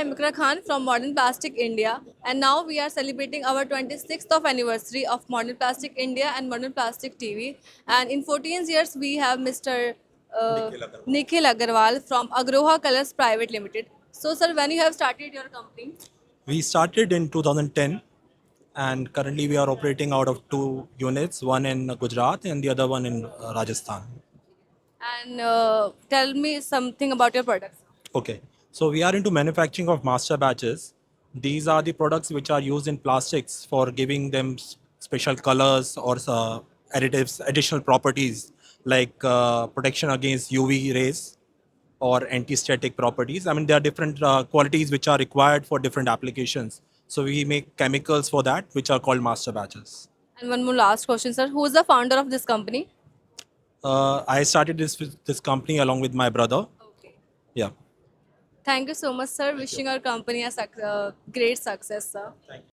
am Ikra Khan from Modern Plastic India, and now we are celebrating our 26th of anniversary of Modern Plastic India and Modern Plastic TV. And in 14 years, we have Mr. Nikhil Agarwal from Agroha Colors Private Limited. So, sir, when you have started your company? We started in 2010 and currently we are operating out of two units, one in Gujarat and the other one in Rajasthan. And tell me something about your products. Okay, so we are into manufacturing of master batches. These are the products which are used in plastics for giving them special colors or additives, additional properties like protection against UV rays or anti-static properties. I mean, there are different qualities which are required for different applications. So we make chemicals for that, which are called master batches. And one more last question, sir. Who is the founder of this company? I started this company along with my brother. Okay. Yeah. Thank you so much, sir. Wishing our company a great success, sir. Thank you.